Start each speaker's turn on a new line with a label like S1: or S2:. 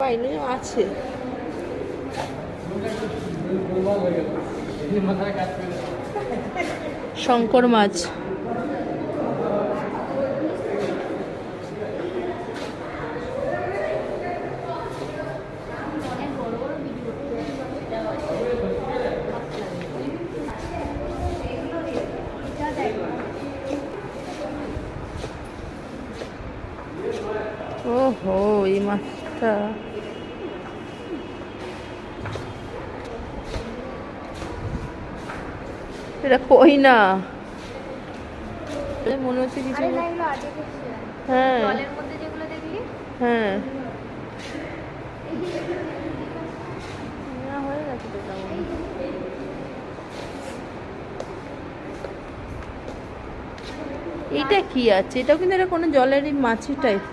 S1: পাইনি আছে। শঙ্কর মাছ। ওহো, এই মাছটা এটা কই না, মনে হচ্ছে কিছু। হ্যাঁ হ্যাঁ, হয়ে গেছে তো তেমন। এইটা কি আছে? এটাও কিন্তু এটা কোনো জলেরই মাছের টাইপ।